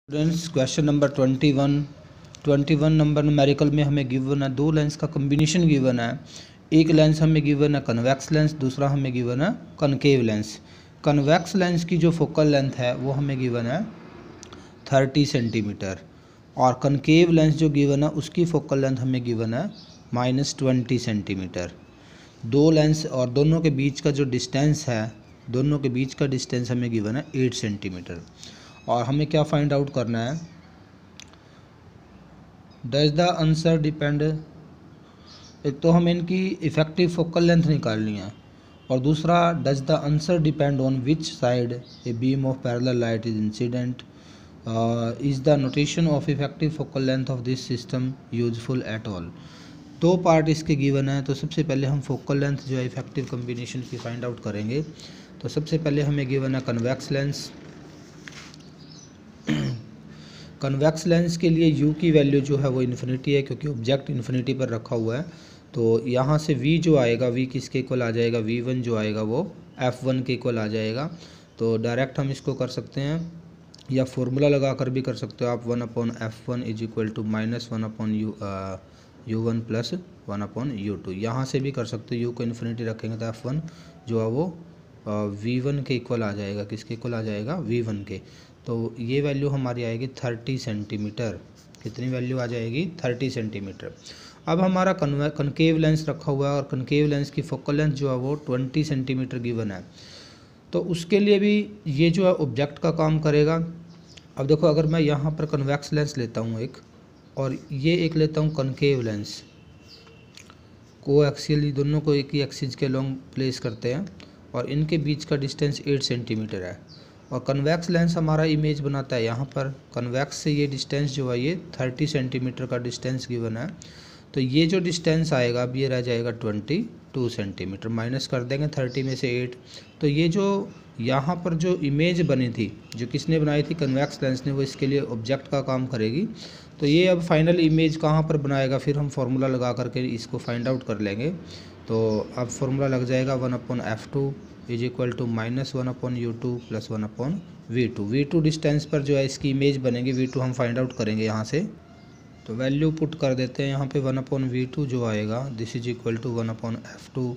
Students question number 21 number numerical में हमें given है दो लेंस का कम्बिनेशन गिवन है। एक लेंस हमें गिवन है कन्वेक्स लेंस, दूसरा हमें गिवन है कनकेव लेंस। कन्वेक्स लेंस की जो फोकल लेंथ है वो हमें गिवन है 30 सेंटीमीटर और कनकेव लेंस जो गिवन है उसकी फोकल लेंथ हमें गिवन है -20 सेंटीमीटर। दो लेंस और दोनों के बीच का जो डिस्टेंस है, दोनों के बीच का डिस्टेंस हमें गिवन है 8 सेंटीमीटर। और हमें क्या फाइंड आउट करना है, डज द आंसर डिपेंड। एक तो हमें इनकी इफेक्टिव फोकल लेंथ निकालनी है और दूसरा does the answer depend on which side a beam of parallel light is incident, is the notation of effective focal length of this system useful at all. दो part इसके given है। तो सबसे पहले हम फोकल लेंथ जो है effective combination की फाइंड आउट करेंगे। तो सबसे पहले हमें गिवन है कन्वेक्स लेंस। कन्वेक्स लेंस के लिए u की वैल्यू जो है वो इन्फिनिटी है, क्योंकि ऑब्जेक्ट इन्फिनिटी पर रखा हुआ है। तो यहाँ से v जो आएगा, v किसके इक्वल आ जाएगा, v1 जो आएगा वो f1 के इक्वल आ जाएगा। तो डायरेक्ट हम इसको कर सकते हैं या फॉर्मूला लगा कर भी कर सकते हो आप। 1/f1 is equal to -1/u1 plus 1/u2। यहाँ से भी कर सकते हो, u को इन्फिनिटी रखेंगे तो f1 जो है वो v1 के इक्वल आ जाएगा। किसके इक्वल आ जाएगा, v1 के। तो ये वैल्यू हमारी आएगी 30 सेंटीमीटर। कितनी वैल्यू आ जाएगी, 30 सेंटीमीटर। अब हमारा कनकेव लेंस रखा हुआ है और कनकेव लेंस की फोकल लेंथ जो है वो 20 सेंटीमीटर गिवन है। तो उसके लिए भी ये जो है ऑब्जेक्ट का काम करेगा। अब देखो, अगर मैं यहाँ पर कन्वेक्स लेंस लेता हूँ एक, और ये एक लेता हूँ कनकेव लेंस, को एक्सियली दोनों को एक ही एक्सिस के लॉन्ग प्लेस करते हैं और इनके बीच का डिस्टेंस 8 सेंटीमीटर है। और कन्वेक्स लेंस हमारा इमेज बनाता है यहाँ पर। कन्वेक्स से ये डिस्टेंस जो है ये 30 सेंटीमीटर का डिस्टेंस गिवन है। तो ये जो डिस्टेंस आएगा अब ये रह जाएगा 22 सेंटीमीटर। माइनस कर देंगे 30 में से 8। तो ये जो यहाँ पर जो इमेज बनी थी, जो किसने बनाई थी, कन्वेक्स लेंस ने, वो इसके लिए ऑब्जेक्ट का काम करेगी। तो ये अब फाइनल इमेज कहाँ पर बनाएगा, फिर हम फार्मूला लगा करके इसको फाइंड आउट कर लेंगे। तो अब फार्मूला लग जाएगा 1/f2 is equal to -1/u2 plus 1/v2। v2 distance पर जो है इसकी इमेज बनेगी, v2 हम फाइंड आउट करेंगे यहाँ से। तो वैल्यू पुट कर देते हैं यहाँ पे। 1/v2 जो आएगा this is equal to 1/f2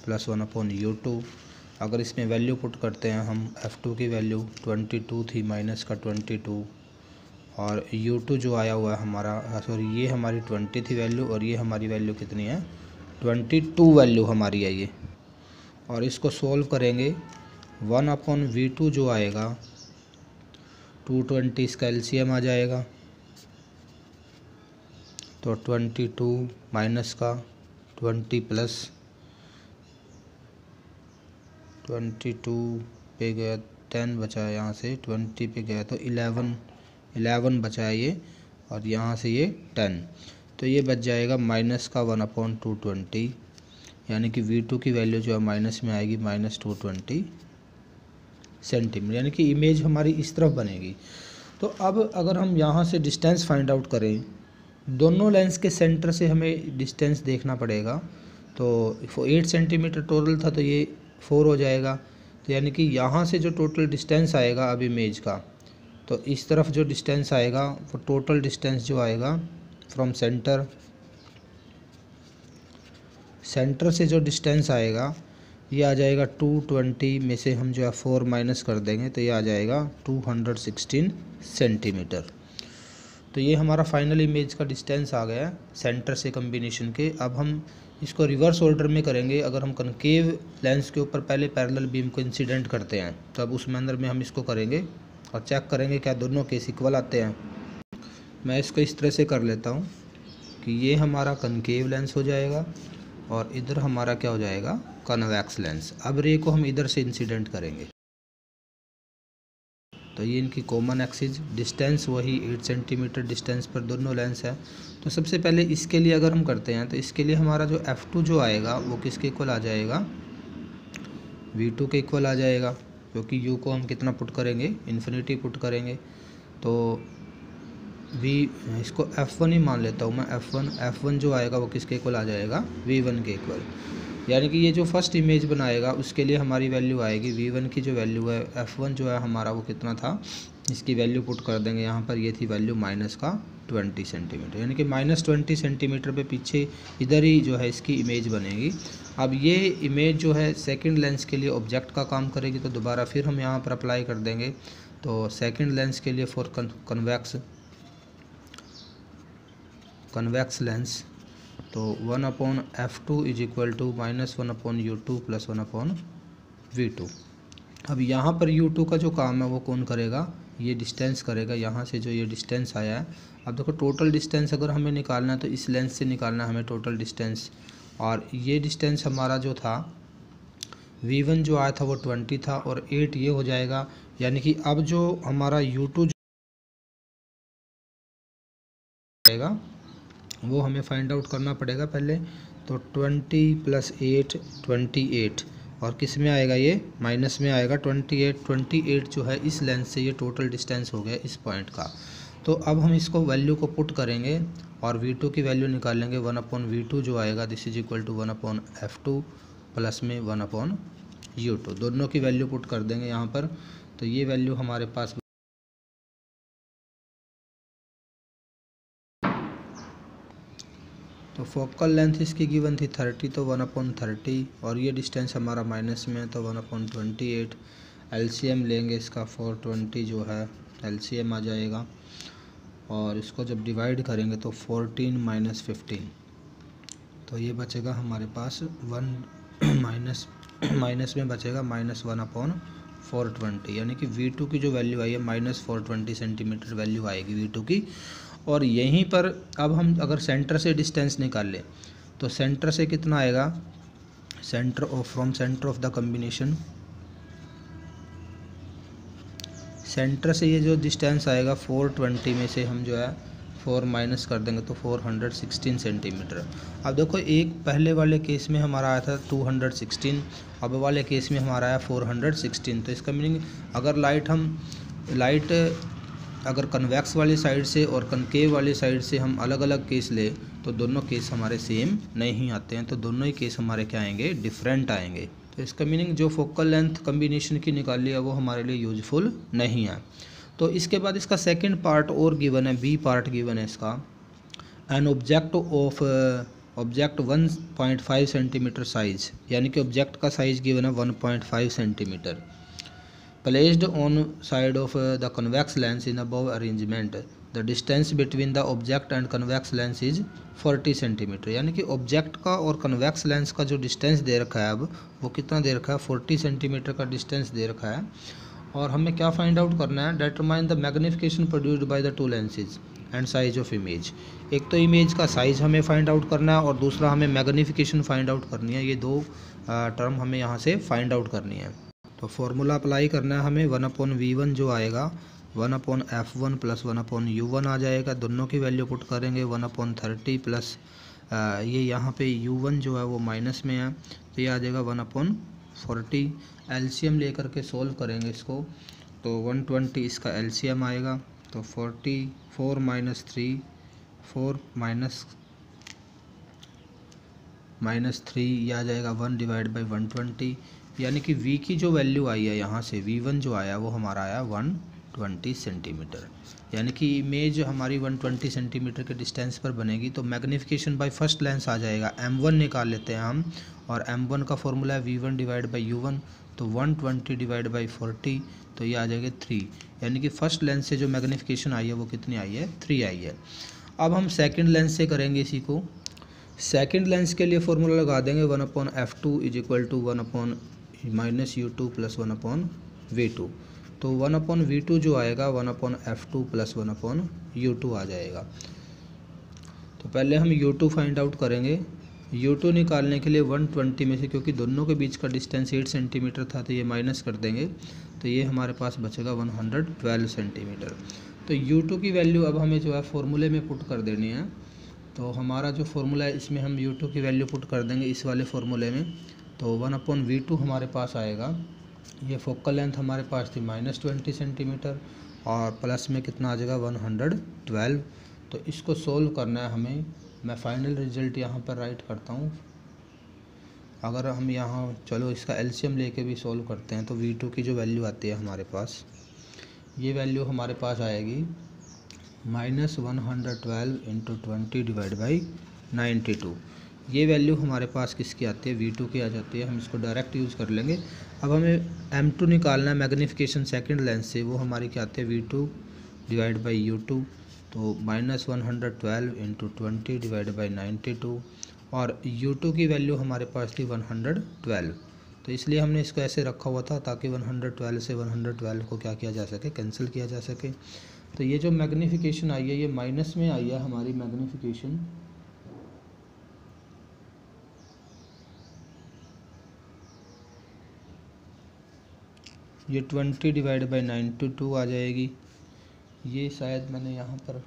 plus 1/u2। अगर इसमें वैल्यू पुट करते हैं हम, f2 की वैल्यू 22 थी, माइनस का 22, और u2 जो आया हुआ है हमारा, सॉरी ये हमारी 20 थी वैल्यू और ये हमारी वैल्यू कितनी है, 22 वैल्यू हमारी है ये। और इसको सोल्व करेंगे, 1/v2 जो आएगा 220 इसका एलसीएम आ जाएगा। तो 22 माइनस का 20 प्लस 22 पे गया 10 बचा है, यहाँ से 20 पे गया तो 11 बचा है ये, और यहाँ से ये 10। तो ये बच जाएगा माइनस का 1/220, यानी कि v2 की वैल्यू जो है माइनस में आएगी -220 सेंटीमीटर, यानी कि इमेज हमारी इस तरफ बनेगी। तो अब अगर हम यहाँ से डिस्टेंस फाइंड आउट करें, दोनों लेंस के सेंटर से हमें डिस्टेंस देखना पड़ेगा। तो 8 सेंटीमीटर टोटल था, तो ये 4 हो जाएगा। तो यानी कि यहाँ से जो टोटल डिस्टेंस आएगा अब इमेज का, तो इस तरफ जो डिस्टेंस आएगा वो टोटल डिस्टेंस जो आएगा फ्रॉम सेंटर से जो डिस्टेंस आएगा ये आ जाएगा 220 में से हम जो है 4 माइनस कर देंगे तो ये आ जाएगा 216 सेंटीमीटर। तो ये हमारा फाइनल इमेज का डिस्टेंस आ गया सेंटर से कम्बिनेशन के। अब हम इसको रिवर्स ऑर्डर में करेंगे। अगर हम कनकेव लेंस के ऊपर पहले पैरेलल बीम को इंसिडेंट करते हैं तो अब उस मैनर में हम इसको करेंगे और चेक करेंगे क्या दोनों केस इक्वल आते हैं। मैं इसको इस तरह से कर लेता हूँ कि ये हमारा कनकेव लेंस हो जाएगा और इधर हमारा क्या हो जाएगा, कन्वेक्स लेंस। अब रे को हम इधर से इंसिडेंट करेंगे तो ये इनकी कॉमन एक्सिस, डिस्टेंस वही 8 सेंटीमीटर डिस्टेंस पर दोनों लेंस है। तो सबसे पहले इसके लिए अगर हम करते हैं तो इसके लिए हमारा जो f2 जो आएगा वो किसके इक्वल आ जाएगा, v2 के इक्वल आ जाएगा, क्योंकि u को हम कितना पुट करेंगे, इन्फिनिटी पुट करेंगे। तो इसको f1 ही मान लेता हूँ मैं, f1 जो आएगा वो किसके इक्वल आ जाएगा, v1 के इक्वल। यानी कि ये जो फर्स्ट इमेज बनाएगा उसके लिए हमारी वैल्यू आएगी V1 की जो वैल्यू है F1 जो है हमारा वो कितना था, इसकी वैल्यू पुट कर देंगे यहाँ पर, ये थी वैल्यू -20 सेंटीमीटर, यानी कि -20 सेंटीमीटर पे पीछे इधर ही जो है इसकी इमेज बनेगी। अब ये इमेज जो है सेकंड लेंस के लिए ऑब्जेक्ट का काम करेगी, तो दोबारा फिर हम यहाँ पर अप्लाई कर देंगे। तो सेकंड लेंस के लिए फॉर कन्वेक्स लेंस, तो 1/f2 = -1/u2 + 1/v2। अब यहाँ पर u2 का जो काम है वो कौन करेगा, ये डिस्टेंस करेगा, यहाँ से जो ये डिस्टेंस आया है। अब देखो टोटल डिस्टेंस अगर हमें निकालना है तो इस लेंस से निकालना है हमें टोटल डिस्टेंस, और ये डिस्टेंस हमारा जो था v1 जो आया था वो 20 था और 8 ये हो जाएगा। यानी कि अब जो हमारा u2 जाएगा वो हमें फाइंड आउट करना पड़ेगा पहले। तो 20 + 8 28, और किस में आएगा, ये माइनस में आएगा। 28 जो है इस लेंस से ये टोटल डिस्टेंस हो गया इस पॉइंट का। तो अब हम इसको वैल्यू को पुट करेंगे और v2 की वैल्यू निकाल लेंगे। 1/v2 जो आएगा दिस = 1/f2 प्लस में 1/u2, दोनों की वैल्यू पुट कर देंगे यहाँ पर। तो ये वैल्यू हमारे पास, तो फोकल लेंथ इसकी गिवन थी 30, तो 1/30, और ये डिस्टेंस हमारा माइनस में है तो 1/28। एलसीएम लेंगे इसका 420 जो है एलसीएम आ जाएगा, और इसको जब डिवाइड करेंगे तो 14 - 15, तो ये बचेगा हमारे पास 1 माइनस में बचेगा -1/420, यानी कि v2 की जो वैल्यू आई है -420 सेंटीमीटर वैल्यू आएगी v2 की। और यहीं पर अब हम अगर सेंटर से डिस्टेंस निकाल लें तो सेंटर से कितना आएगा, from centre of the combination, centre से ये जो डिस्टेंस आएगा 420 में से हम जो है 4 माइनस कर देंगे तो 416 सेंटीमीटर। अब देखो एक पहले वाले केस में हमारा आया था 216, अब वाले केस में हमारा आया 416। तो इसका मीनिंग अगर लाइट अगर कन्वेक्स वाली साइड से और कनकेव वाली साइड से हम अलग अलग केस ले तो दोनों केस हमारे सेम नहीं आते हैं, तो दोनों ही केस हमारे क्या आएंगे, डिफरेंट आएंगे। तो इसका मीनिंग जो फोकल लेंथ कम्बिनेशन की निकाली है वो हमारे लिए यूजफुल नहीं है। तो इसके बाद इसका सेकंड पार्ट और गिवन है, बी पार्ट गिवन है इसका, एन ऑब्जेक्ट 1.5 सेंटीमीटर साइज, यानी कि ऑब्जेक्ट का साइज गिवन है 1.5 centimetre, placed on side of the convex lens in above arrangement, the distance between the object and convex lens is 40 centimetre. यानी कि object का और कन्वेक्स लेंस का जो डिस्टेंस दे रखा है अब वो कितना दे रखा है, 40 सेंटीमीटर का डिस्टेंस दे रखा है। और हमें क्या फाइंड आउट करना है, determine the magnification produced by the two lenses and size of image. एक तो इमेज का साइज हमें फाइंड आउट करना है और दूसरा हमें मैग्निफिकेशन फाइंड आउट करनी है। ये दो टर्म हमें यहाँ से फाइंड आउट करनी है। तो फॉर्मूला अप्लाई करना है हमें, 1/v1 जो आएगा 1/f1 + 1/u1 आ जाएगा, दोनों की वैल्यू पुट करेंगे। 1/30 प्लस ये यहाँ पे u1 जो है वो माइनस में है तो ये आ जाएगा 1/40। एलसीएम लेकर के सोल्व करेंगे इसको, तो 120 इसका एलसीएम आएगा, तो 4 - 3 4 - 3 ये आ जाएगा 1/120। यानी कि v की जो वैल्यू आई है यहाँ से v1 जो आया वो हमारा आया 120 सेंटीमीटर। यानी कि इमेज हमारी 120 सेंटीमीटर के डिस्टेंस पर बनेगी। तो मैग्निफिकेशन बाय फर्स्ट लेंस आ जाएगा, m1 निकाल लेते हैं हम, और m1 का फॉर्मूला है v1/u1, तो 120/40, तो ये आ जाएगा 3। यानी कि फर्स्ट लेंस से जो मैग्निफिकेशन आई है वो कितनी आई है, 3 आई है। अब हम सेकेंड लेंस से करेंगे इसी को। सेकेंड लेंस के लिए फॉर्मूला लगा देंगे 1/f2 = 1/-u2 + 1/v2, तो 1/v2 जो आएगा 1/f2 + 1/u2 आ जाएगा। तो पहले हम u2 फाइंड आउट करेंगे। u2 निकालने के लिए 120 में से, क्योंकि दोनों के बीच का डिस्टेंस 8 सेंटीमीटर था तो ये माइनस कर देंगे, तो ये हमारे पास बचेगा 112 सेंटीमीटर। तो u2 की वैल्यू अब हमें जो है फॉर्मूले में पुट कर देनी है। तो हमारा जो फॉर्मूला है इसमें हम u2 की वैल्यू पुट कर देंगे इस वाले फॉर्मूले में, तो 1/v2 हमारे पास आएगा। ये फोकल लेंथ हमारे पास थी -20 सेंटीमीटर और प्लस में कितना आ जाएगा 112। तो इसको सोल्व करना है हमें। मैं फाइनल रिजल्ट यहाँ पर राइट करता हूँ। अगर हम यहाँ चलो इसका एलसीएम लेके भी सॉल्व करते हैं तो V2 की जो वैल्यू आती है हमारे पास, ये वैल्यू हमारे पास आएगी -112 इंटू 20 डिवाइड बाई 92। ये वैल्यू हमारे पास किसकी आती है, V2 की आ जाती है। हम इसको डायरेक्ट यूज़ कर लेंगे। अब हमें M2 निकालना है मैग्नीफिकेशन सेकंड लेंस से, वो हमारी क्या आती है, V2 डिवाइड बाई U2। तो -112 इंटू 20 डिवाइड बाई 92, और U2 की वैल्यू हमारे पास थी 112। तो इसलिए हमने इसको ऐसे रखा हुआ था ताकि 112 से 112 को क्या किया जा सके, कैंसिल किया जा सके। तो ये जो मैग्नीफिकेशन आई है ये माइनस में आई है हमारी मैग्नीफिकेशन, ये 20 डिवाइड बाई 92 आ जाएगी। ये शायद मैंने यहाँ पर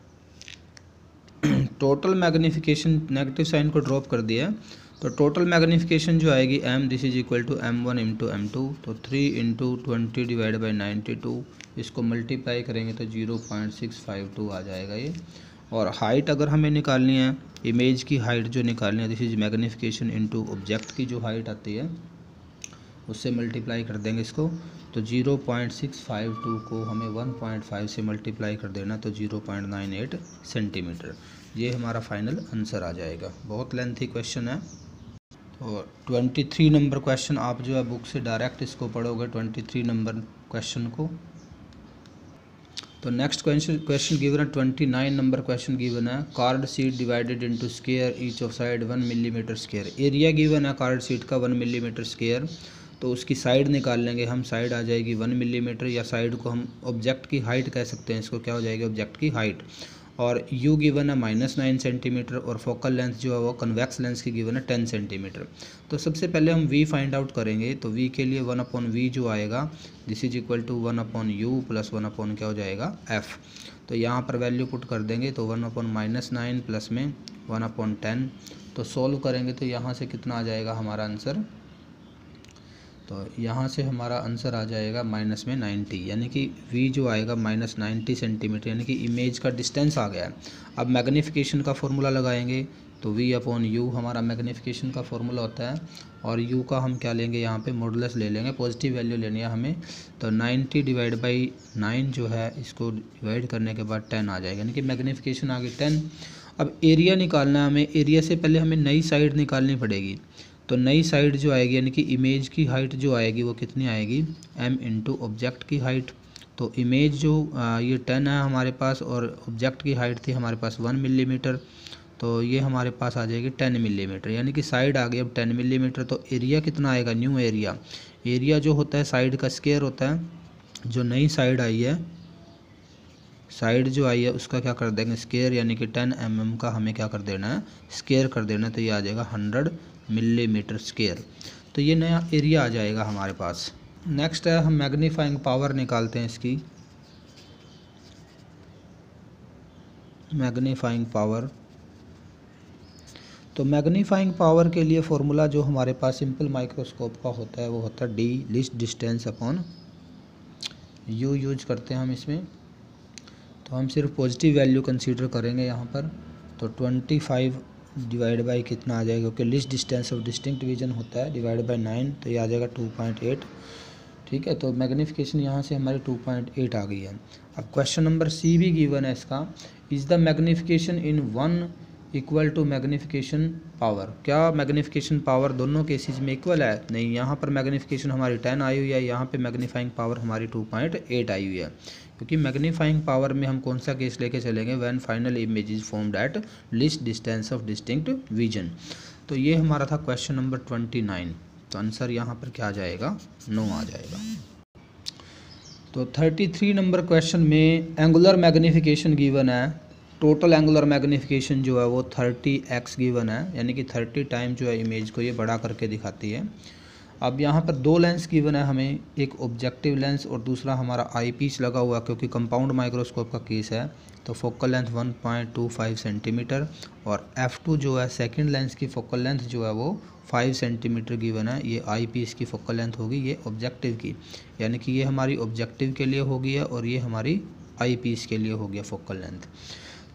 टोटल मैग्नीफिकेशन नेगेटिव साइन को ड्रॉप कर दिया है। तो टोटल मैग्नीफिकेशन जो आएगी M, this is equal to M1 into M2। तो 3 इंटू 20 डिवाइड बाई 92, इसको मल्टीप्लाई करेंगे तो 0.652 आ जाएगा ये। और हाइट अगर हमें निकालनी है, इमेज की हाइट जो निकालनी है, this is magnification into object की जो हाइट आती है उससे मल्टीप्लाई कर देंगे इसको। तो 0.652 को हमें 1.5 से मल्टीप्लाई कर देना, तो 0.98 सेंटीमीटर। ये हमारा फाइनल आंसर आ जाएगा। बहुत लेंथी क्वेश्चन है। और 23 नंबर क्वेश्चन आप जो है बुक से डायरेक्ट इसको पढ़ोगे 23 नंबर क्वेश्चन को। तो नेक्स्ट क्वेश्चन गिवन है 29 नंबर क्वेश्चन गिवन है, card sheet divided into square each of side 1 millimetre square. Area given है कार्ड शीट का 1 मिलीमीटर स्क्वायर। तो उसकी साइड निकाल लेंगे हम, साइड आ जाएगी 1 मिलीमीटर, या साइड को हम ऑब्जेक्ट की हाइट कह सकते हैं, इसको क्या हो जाएगी, ऑब्जेक्ट की हाइट। और u गिवन है -9 सेंटीमीटर, और फोकल लेंथ जो है वो कन्वेक्स लेंस की गिवन है 10 सेंटीमीटर। तो सबसे पहले हम v फाइंड आउट करेंगे। तो v के लिए 1/v जो आएगा, this is equal to 1/u plus 1/ क्या हो जाएगा, f। तो यहाँ पर वैल्यू पुट कर देंगे, तो 1/-9 प्लस में 1/10। तो सॉल्व करेंगे तो यहाँ से कितना आ जाएगा हमारा आंसर, तो यहाँ से हमारा आंसर आ जाएगा -90, यानी कि v जो आएगा -90 सेंटीमीटर, यानी कि इमेज का डिस्टेंस आ गया है। अब मैग्नीफिकेशन का फॉर्मूला लगाएंगे, तो v/u हमारा मैग्नीफिकेशन का फॉर्मूला होता है। और u का हम क्या लेंगे, यहाँ पे मॉडुलस ले लेंगे, पॉजिटिव वैल्यू लेनी है हमें। तो 90 डिवाइड बाई 9 जो है, इसको डिवाइड करने के बाद 10 आ जाएगा, यानी कि मैग्नीफिकेशन आ गई 10। अब एरिया निकालना है हमें। एरिया से पहले हमें नई साइड निकालनी पड़ेगी। तो नई साइड जो आएगी, यानी कि इमेज की हाइट जो आएगी वो कितनी आएगी, m इंटू ऑब्जेक्ट की हाइट। तो इमेज जो ये 10 है हमारे पास, और ऑब्जेक्ट की हाइट थी हमारे पास 1 मिलीमीटर। तो ये हमारे पास आ जाएगी 10 मिलीमीटर, यानी कि साइड आ गई अब 10 मिलीमीटर। तो एरिया कितना आएगा, न्यू एरिया। एरिया जो होता है साइड का स्क्वायर होता है। जो नई साइड आई है, साइड जो आई है उसका क्या कर देंगे, स्क्वायर, यानी कि 10 mm का हमें क्या कर देना है, स्क्वायर कर देना है। तो ये आ जाएगा 100 मिलीमीटर स्क्वायर। तो ये नया एरिया आ जाएगा हमारे पास। नेक्स्ट है, हम मैग्नीफाइंग पावर निकालते हैं इसकी। मैग्नीफाइंग पावर, तो मैग्नीफाइंग पावर के लिए फॉर्मूला जो हमारे पास सिंपल माइक्रोस्कोप का होता है वो होता है d, least distance upon u use करते हैं हम इसमें। तो हम सिर्फ पॉजिटिव वैल्यू कंसीडर करेंगे यहाँ पर। तो 25 डिवाइड बाई कितना आ जाएगा, क्योंकि least distance of distinct vision होता है, डिवाइड बाई 9, तो ये आ जाएगा 2.8। ठीक है, तो मैग्नीफिकेशन यहाँ से हमारी 2.8 आ गई है। अब क्वेश्चन नंबर सी भी गिवन है इसका, is the magnification in 1 equal to magnification power. क्या मैग्नीफिकेशन पावर दोनों केसेस में इक्वल है? नहीं, यहाँ पर मैग्नीफिकेशन हमारी 10 आई हुई है, यहाँ पे मैग्नीफाइंग पावर हमारी 2.8 आई हुई है। क्योंकि मैग्नीफाइंग पावर में हम कौन सा केस लेके चलेंगे, when final image is formed at least distance of distinct vision. तो ये हमारा था क्वेश्चन नंबर 29। तो आंसर यहाँ पर क्या आ जाएगा, 9 आ जाएगा। तो 33 नंबर क्वेश्चन में एंगुलर मैग्नीफिकेशन गिवन है। टोटल एंगुलर मैग्नीफिकेशन जो है वो 30x गिवन है, यानी कि 30 टाइम जो है इमेज को ये बड़ा करके दिखाती है। अब यहाँ पर दो लेंस गिवन है हमें, एक ऑब्जेक्टिव लेंस और दूसरा हमारा आई पीस लगा हुआ, क्योंकि कंपाउंड माइक्रोस्कोप का केस है। तो फोकल लेंथ 1.25 सेंटीमीटर, और f2 जो है सेकंड लेंस की फोकल लेंथ जो है वो 5 सेंटीमीटर गिवन है। ये आई पीस की फोकल लेंथ होगी, ये ऑब्जेक्टिव की, यानी कि ये हमारी ऑब्जेक्टिव के लिए होगी है, और ये हमारी आई पीस के लिए हो गया फोकल लेंथ।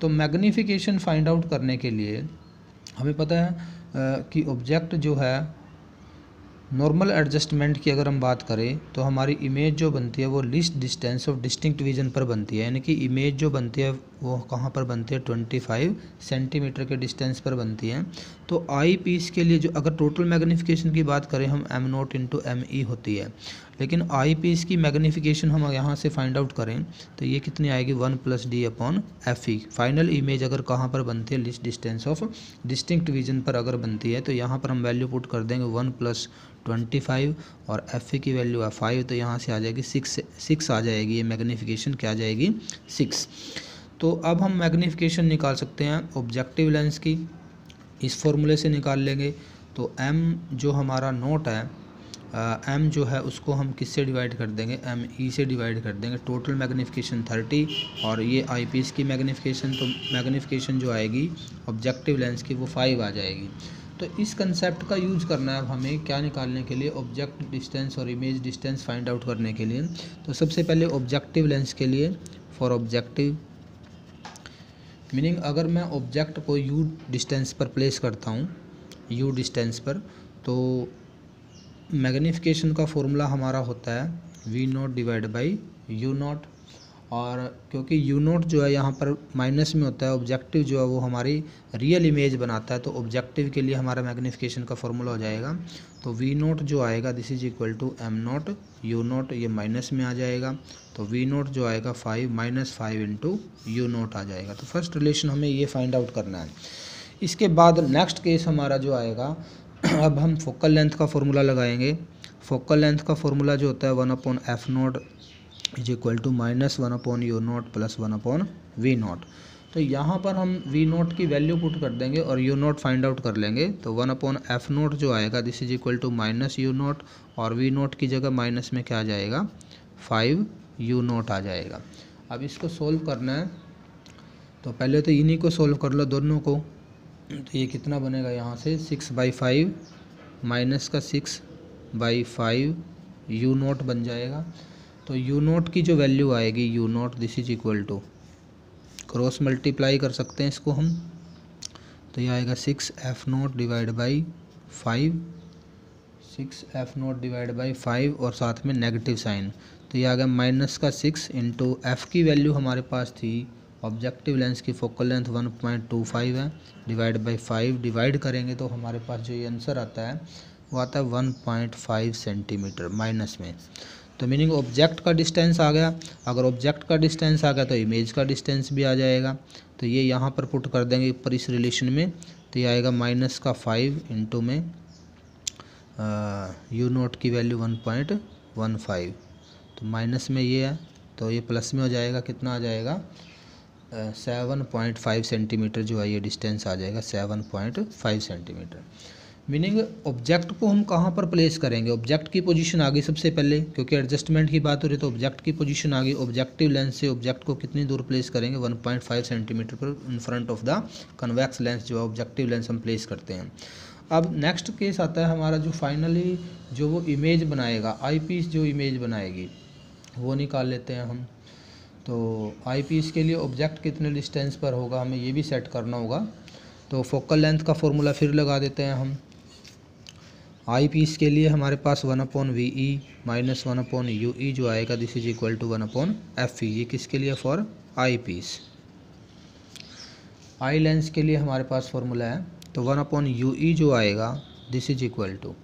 तो मैग्नीफिकेशन फाइंड आउट करने के लिए हमें पता है कि ऑब्जेक्ट जो है नॉर्मल एडजस्टमेंट की अगर हम बात करें तो हमारी इमेज जो बनती है वो least distance of distinct vision पर बनती है, यानी कि इमेज जो बनती है वो कहाँ पर बनती है 25 सेंटीमीटर के डिस्टेंस पर बनती है। तो आई पीस के लिए जो अगर टोटल मैग्नीफिकेशन की बात करें हम M0 इंटू ME होती है, लेकिन आई पीस की मैग्नीफिकेशन हम यहाँ से फाइंड आउट करें तो ये कितनी आएगी 1+D/FE। फाइनल इमेज अगर कहाँ पर बनती है least distance of distinct vision पर अगर बनती है तो यहाँ पर हम वैल्यू पुट कर देंगे 1+25 और FE की वैल्यू है 5, तो यहाँ से आ जाएगी 6 आ जाएगी, ये मैग्नीफिकेशन क्या आ जाएगी 6। तो अब हम मैग्नीफिकेशन निकाल सकते हैं ऑब्जेक्टिव लेंस की, इस फॉर्मूले से निकाल लेंगे। तो M जो हमारा नोट है M जो है उसको हम किससे डिवाइड कर देंगे, ME से डिवाइड कर देंगे। टोटल मैग्नीफिकेशन 30 और ये आई पीस की मैग्नीफिकेशन, तो मैग्नीफिकेशन जो आएगी ऑब्जेक्टिव लेंस की वो 5 आ जाएगी। तो इस कंसेप्ट का यूज़ करना है अब हमें क्या निकालने के लिए, ऑब्जेक्ट डिस्टेंस और इमेज डिस्टेंस फाइंड आउट करने के लिए। तो सबसे पहले ऑब्जेक्टिव लेंस के लिए फॉर ऑब्जेक्टिव, मीनिंग अगर मैं ऑब्जेक्ट को U डिस्टेंस पर प्लेस करता हूँ, U डिस्टेंस पर, तो मैग्नीफिकेशन का फॉर्मूला हमारा होता है V0/U0। और क्योंकि U0 जो है यहाँ पर माइनस में होता है, ऑब्जेक्टिव जो है वो हमारी रियल इमेज बनाता है, तो ऑब्जेक्टिव के लिए हमारा मैग्नीफिकेशन का फॉर्मूला हो जाएगा। तो V0 जो आएगा this is equal to M0 U0, ये माइनस में आ जाएगा, तो V0 जो आएगा 5 इंटू U0 आ जाएगा। तो फर्स्ट रिलेशन हमें ये फाइंड आउट करना है। इसके बाद नेक्स्ट केस हमारा जो आएगा, अब हम फोकल लेंथ का फॉर्मूला लगाएंगे। फोकल लेंथ का फॉर्मूला जो होता है 1/f0 is equal to -1/U0 + 1/V0। तो यहाँ पर हम V0 की वैल्यू पुट कर देंगे और U0 फाइंड आउट कर लेंगे। तो 1/f0 जो आएगा this is equal to -U0 और V0 की जगह माइनस में क्या आ जाएगा 5U0 आ जाएगा। अब इसको सोल्व करना है, तो पहले तो इन्हीं को सोल्व कर लो दोनों को। तो ये कितना बनेगा यहाँ से 6/5 माइनस का 6/5 U0 बन जाएगा। तो U0 की जो वैल्यू आएगी U0 this is equal to, cross multiply कर सकते हैं इसको हम, तो ये आएगा 6f0 डिवाइड बाई 5 और साथ में नेगेटिव साइन, तो ये आ गया माइनस का 6 इंटू एफ़ की वैल्यू हमारे पास थी ऑब्जेक्टिव लेंस की फोकल लेंथ 1.25 है, डिवाइड बाई 5 डिवाइड करेंगे तो हमारे पास जो ये आंसर आता है वो आता है 1.5 सेंटीमीटर माइनस में। तो मीनिंग ऑब्जेक्ट का डिस्टेंस आ गया, अगर ऑब्जेक्ट का डिस्टेंस आ गया तो इमेज का डिस्टेंस भी आ जाएगा। तो ये यहाँ पर पुट कर देंगे ऊपर इस रिलेशन में, तो ये आएगा माइनस का 5 इंटू में U0 की वैल्यू 1.15, तो माइनस में ये है तो ये प्लस में हो जाएगा, कितना आ जाएगा 7.5 सेंटीमीटर जो है ये डिस्टेंस आ जाएगा 7.5 सेंटीमीटर। मीनिंग ऑब्जेक्ट को हम कहाँ पर प्लेस करेंगे, ऑब्जेक्ट की पोजीशन आ गई सबसे पहले, क्योंकि एडजस्टमेंट की बात हो रही है तो ऑब्जेक्ट की पोजीशन आ गई। ऑब्जेक्टिव लेंस से ऑब्जेक्ट को कितनी दूर प्लेस करेंगे 1.5 सेंटीमीटर पर in front of the convex lens जो है ऑब्जेक्टिव लेंस हम प्लेस करते हैं। अब नेक्स्ट केस आता है हमारा जो फाइनली जो वो इमेज बनाएगा, आई पीस जो इमेज बनाएगी वो निकाल लेते हैं हम। तो आई पीस के लिए ऑब्जेक्ट कितने डिस्टेंस पर होगा हमें ये भी सेट करना होगा। तो फोकल लेंथ का फॉर्मूला फिर लगा देते हैं हम। आई पीस के लिए हमारे पास 1/VE माइनस 1/UE जो आएगा this is equal to 1/FE, ये किसके लिए for eyepiece. Eye lens के लिए हमारे पास फॉर्मूला है, तो 1/UE जो आएगा दिस इज इक्वल टू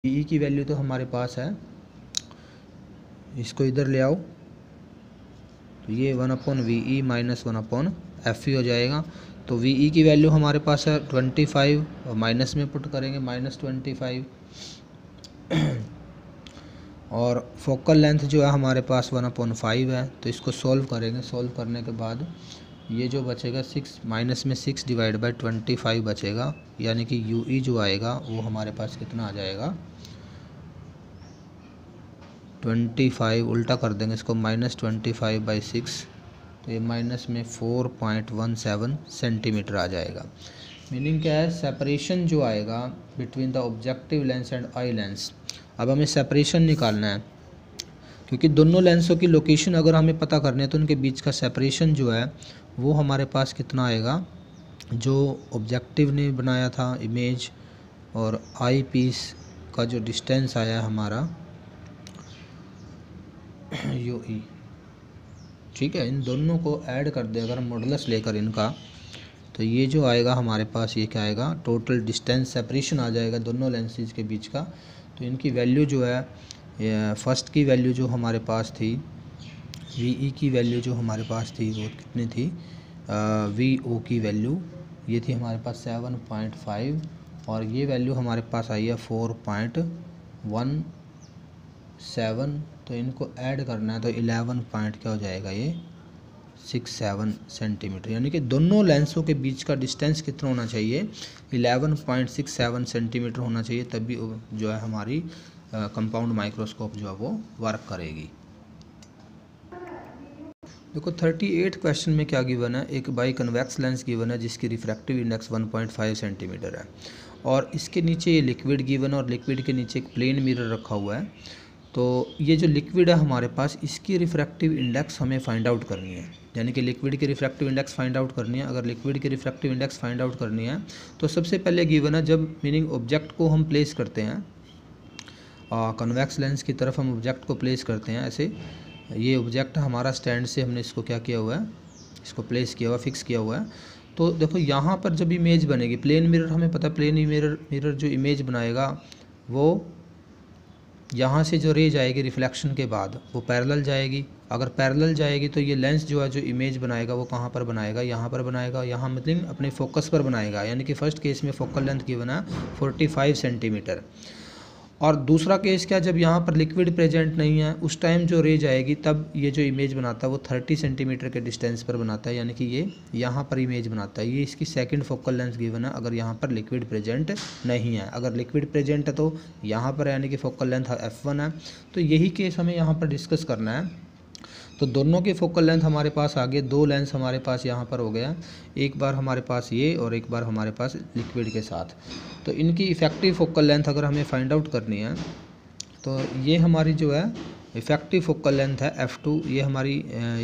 ई की वैल्यू तो हमारे पास है, इसको इधर ले आओ, तो ये 1/VE माइनस 1/FE हो जाएगा। तो VE की वैल्यू हमारे पास है 25 और माइनस में पुट करेंगे -25 और फोकल लेंथ जो है हमारे पास 1/5 है, तो इसको सॉल्व करेंगे। सॉल्व करने के बाद ये जो बचेगा 6 माइनस में 6 डिवाइड बाई 25 बचेगा, यानी कि UE जो आएगा वो हमारे पास कितना आ जाएगा 25, उल्टा कर देंगे इसको -25/6, तो ये माइनस में 4.17 सेंटीमीटर आ जाएगा। मीनिंग क्या है, सेपरेशन जो आएगा between the objective lens and eye lens. अब हमें सेपरेशन निकालना है, क्योंकि दोनों लेंसों की लोकेशन अगर हमें पता करनी है तो उनके बीच का सेपरेशन जो है वो हमारे पास कितना आएगा जो ऑब्जेक्टिव ने बनाया था इमेज और आई पीस का जो डिस्टेंस आया हमारा यू ई, ठीक है, इन दोनों को ऐड कर दे अगर हम मॉडुलस लेकर इनका, तो ये जो आएगा हमारे पास ये क्या आएगा, टोटल डिस्टेंस सेपरेशन आ जाएगा दोनों लेंसेज के बीच का। तो इनकी वैल्यू जो है, फर्स्ट की वैल्यू जो हमारे पास थी वी की वैल्यू जो हमारे पास थी वो कितनी थी, वी ओ की वैल्यू ये थी हमारे पास 7.5 और ये वैल्यू हमारे पास आई है 4.17। तो इनको ऐड करना है तो 11 पॉइंट क्या हो जाएगा ये 67 सेंटीमीटर, यानी कि दोनों लेंसों के बीच का डिस्टेंस कितना होना चाहिए, 11.67 सेंटीमीटर होना चाहिए, तभी जो है हमारी कंपाउंड माइक्रोस्कोप जो है वो वर्क करेगी। देखो 38 क्वेश्चन में क्या गिवन है, एक बाई कन्वेक्स लेंस गिवन है जिसकी रिफ्रैक्टिव इंडेक्स 1.5 सेंटीमीटर है और इसके नीचे ये लिक्विड गिवन है और लिक्विड के नीचे एक प्लेन मिरर रखा हुआ है। तो ये जो लिक्विड है हमारे पास इसकी रिफ्रैक्टिव इंडेक्स हमें फाइंड आउट करनी है, यानी कि लिक्विड की रिफ्रैक्टिव इंडेक्स फाइंड आउट करनी है। अगर लिक्विड की रिफ्रैक्टिव इंडेक्स फाइंड आउट करनी है तो सबसे पहले गिवन है, जब मीनिंग ऑब्जेक्ट को हम प्लेस करते हैं कन्वेक्स लेंस की तरफ हम ऑब्जेक्ट को प्लेस करते हैं, ऐसे ये ऑब्जेक्ट हमारा स्टैंड से हमने इसको क्या किया हुआ है, इसको प्लेस किया हुआ, फिक्स किया हुआ है। तो देखो यहाँ पर जब इमेज बनेगी, प्लेन मिरर हमें पता है, प्लेन मिरर जो इमेज बनाएगा वो यहाँ से जो रे जाएगी रिफ्लेक्शन के बाद वो पैरेलल जाएगी। अगर पैरेलल जाएगी तो ये लेंस जो है जो इमेज बनाएगा वो कहाँ पर बनाएगा, यहाँ पर बनाएगा, यहाँ मतलब अपने फोकस पर बनाएगा, यानी कि फर्स्ट केस में फोकल लेंथ की बना 45 सेंटीमीटर। और दूसरा केस क्या, जब यहाँ पर लिक्विड प्रेजेंट नहीं है उस टाइम जो रे जाएगी तब ये जो इमेज बनाता है वो 30 सेंटीमीटर के डिस्टेंस पर बनाता है, यानी कि ये यहाँ पर इमेज बनाता है। ये इसकी सेकंड फोकल लेंथ गिवन है अगर यहाँ पर लिक्विड प्रेजेंट नहीं है। अगर लिक्विड प्रेजेंट है तो यहाँ पर यानी कि फोकल लेंथ f1 है। तो यही केस हमें यहाँ पर डिस्कस करना है। तो दोनों की फोकल लेंथ हमारे पास आ गए, दो लेंस हमारे पास यहाँ पर हो गया, एक बार हमारे पास ये और एक बार हमारे पास लिक्विड के साथ। तो इनकी इफ़ेक्टिव फोकल लेंथ अगर हमें फाइंड आउट करनी है तो ये हमारी जो है इफ़ेक्टिव फोकल लेंथ है f2। ये हमारी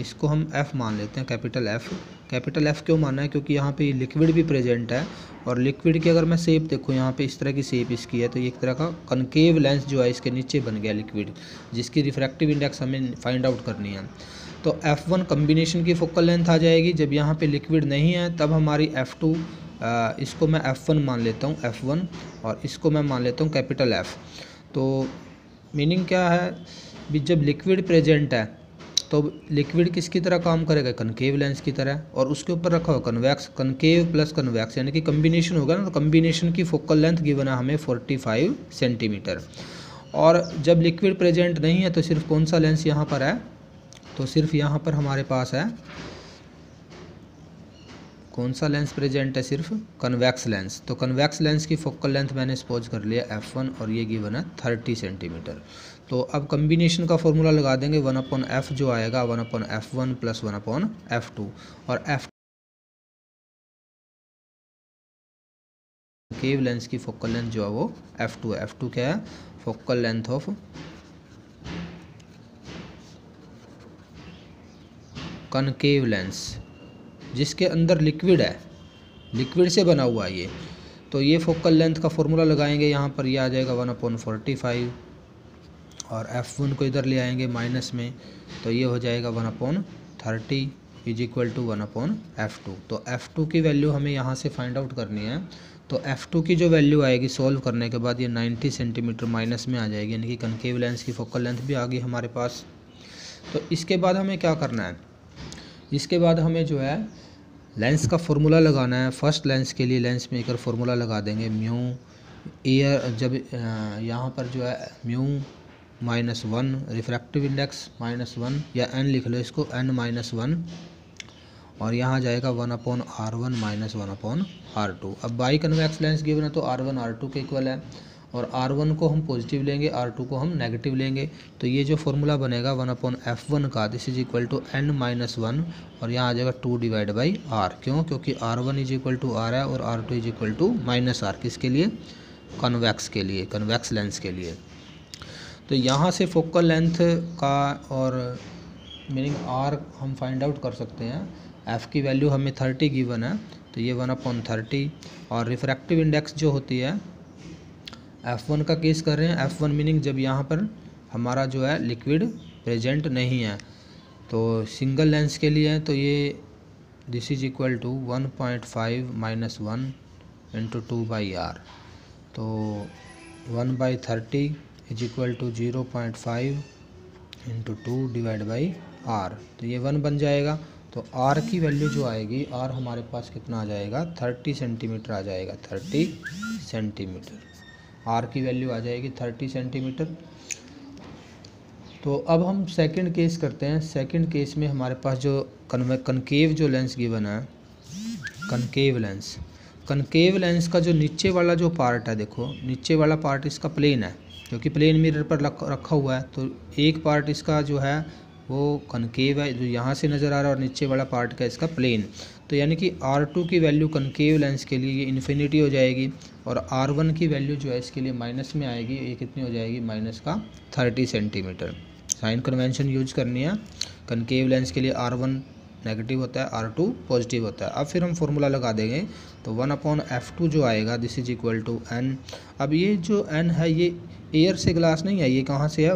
इसको हम f मान लेते हैं, कैपिटल F। कैपिटल F क्यों माना है, क्योंकि यहाँ पे लिक्विड भी प्रेजेंट है और लिक्विड की अगर मैं शेप देखूँ यहाँ पे इस तरह की शेप इसकी है, तो ये एक तरह का कनकेव लेंस जो है इसके नीचे बन गया लिक्विड, जिसकी रिफ्रैक्टिव इंडेक्स हमें फाइंड आउट करनी है। तो f1 कम्बिनेशन की फोकल लेंथ आ जाएगी। जब यहाँ पे लिक्विड नहीं है तब हमारी f2, इसको मैं f1 मान लेता हूँ f1 और इसको मैं मान लेता हूँ कैपिटल F। तो मीनिंग क्या है भी, जब लिक्विड प्रेजेंट है तो लिक्विड किसकी तरह काम करेगा, कनकेव लेंस की तरह, और उसके ऊपर रखा हुआ कन्वेक्स, कनकेव प्लस कन्वेक्स यानी कि कम्बिनेशन होगा ना। तो कम्बिनेशन की फोकल लेंथ गिवन है हमें 45 सेंटीमीटर। और जब लिक्विड प्रेजेंट नहीं है तो सिर्फ कौन सा लेंस यहाँ पर है, तो सिर्फ यहाँ पर हमारे पास है कौन सा लेंस प्रेजेंट है, सिर्फ कन्वेक्स लेंस। तो कन्वेक्स लेंस की फोकल लेंथ मैंने सपोज कर लिया f1 और ये गिवन है 30 सेंटीमीटर। तो अब कम्बिनेशन का फॉर्मूला लगा देंगे, 1/f जो आएगा 1/f1 प्लस 1/f2 और f केव लेंस की फोकल लेंथ जो है वो f2 है। f2 क्या है, focal length of concave lens जिसके अंदर लिक्विड है, लिक्विड से बना हुआ है ये। तो ये फोकल लेंथ का फॉर्मूला लगाएंगे, यहाँ पर ये आ जाएगा 1/45 और f1 को इधर ले आएंगे माइनस में, तो ये हो जाएगा 1/30 इज इक्वल टू 1/f2। तो f2 की वैल्यू हमें यहाँ से फाइंड आउट करनी है। तो f2 की जो वैल्यू आएगी सॉल्व करने के बाद ये 90 सेंटीमीटर माइनस में आ जाएगी, यानी कि कनकेव लेंस की फोकल लेंथ भी आ गई हमारे पास। तो इसके बाद हमें क्या करना है, इसके बाद हमें जो है लेंस का फॉर्मूला लगाना है। फर्स्ट लेंस के लिए लेंस मेकर फॉर्मूला लगा देंगे म्यू एयर, जब यहाँ पर जो है म्यू -1 रिफ्रैक्टिव इंडेक्स -1 या n लिख लो इसको, n-1 और यहाँ जाएगा 1/r1 - 1/r2। अब बाई कन्वेक्स लेंस गिवन है तो r1 r2 के इक्वल है और r1 को हम पॉजिटिव लेंगे, r2 को हम नेगेटिव लेंगे। तो ये जो फॉर्मूला बनेगा 1/f1 का, this is equal to n-1 और यहाँ आ जाएगा 2/r। क्यों, क्योंकि r1 is equal to r है और r2 is equal to -r। किसके लिए, कन्वेक्स के लिए, कन्वेक्स लेंस के लिए। तो यहाँ से फोकल लेंथ का और मीनिंग r हम फाइंड आउट कर सकते हैं। f की वैल्यू हमें 30 गिवन है, तो ये 1/30। और रिफ्रैक्टिव इंडेक्स जो होती है F1 का केस कर रहे हैं, F1 मीनिंग जब यहाँ पर हमारा जो है लिक्विड प्रेजेंट नहीं है। तो सिंगल लेंस के लिए है तो ये this is equal to 1.5 - 1 × 2/r। तो 1/30 इज इक्वल टू 0.5 × 2/r। तो ये 1 बन जाएगा। तो r की वैल्यू जो आएगी, r हमारे पास कितना आ जाएगा, 30 सेंटीमीटर आ जाएगा। 30 सेंटीमीटर r की वैल्यू आ जाएगी 30 सेंटीमीटर। तो अब हम सेकंड केस करते हैं। सेकंड केस में हमारे पास जो कनकेव जो लेंस गिवन है, कनकेव लेंस का जो नीचे वाला जो पार्ट है, देखो नीचे वाला पार्ट इसका प्लेन है क्योंकि प्लेन मिरर पर रखा हुआ है। तो एक पार्ट इसका जो है वो कनकेव है जो यहाँ से नज़र आ रहा है, और नीचे वाला पार्ट का इसका प्लेन। तो यानी कि R2 की वैल्यू कनकेव लेंस के लिए ये इन्फिनिटी हो जाएगी, और R1 की वैल्यू जो है इसके लिए माइनस में आएगी। ये कितनी हो जाएगी, -30 सेंटीमीटर। साइन कन्वेंशन यूज करनी है। कनकेव लेंस के लिए R1 नेगेटिव होता है, R2 पॉजिटिव होता है। अब फिर हम फॉर्मूला लगा देंगे। तो 1/F2 जो आएगा this is equal to N। अब ये जो N है ये एयर से ग्लास नहीं है, ये कहाँ से है,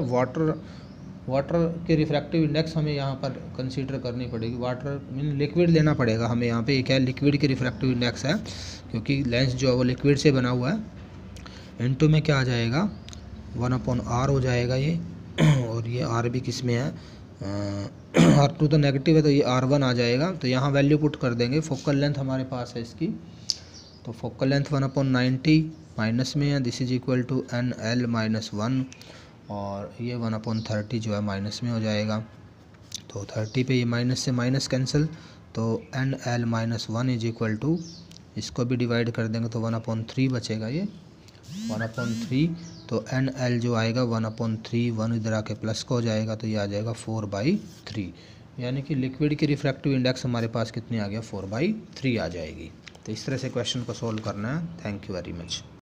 वाटर के रिफ्रैक्टिव इंडेक्स हमें यहाँ पर कंसीडर करनी पड़ेगी। वाटर मीन लिक्विड लेना पड़ेगा हमें यहाँ पे। एक है लिक्विड के रिफ्रैक्टिव इंडेक्स है क्योंकि लेंस जो है वो लिक्विड से बना हुआ है। इनटू में क्या आ जाएगा, 1/r हो जाएगा ये। और ये r भी किस में है, R2 तो नेगेटिव है तो ये R1 आ जाएगा। तो यहाँ वैल्यू पुट कर देंगे। फोकल लेंथ हमारे पास है इसकी, तो फोकल लेंथ 1/90 माइनस में है, this is equal to NL - 1। और ये 1/30 जो है माइनस में हो जाएगा। तो 30 पे ये माइनस से माइनस कैंसिल, तो NL - 1 इज इक्वल टू, इसको भी डिवाइड कर देंगे तो 1/3 बचेगा। ये 1/3, तो NL जो आएगा 1/3, 1 इधर आके प्लस का हो जाएगा, तो ये आ जाएगा 4/3। यानी कि लिक्विड की रिफ्रैक्टिव इंडेक्स हमारे पास कितनी आ गया, 4/3 आ जाएगी। तो इस तरह से क्वेश्चन को सोल्व करना है। Thank you very much.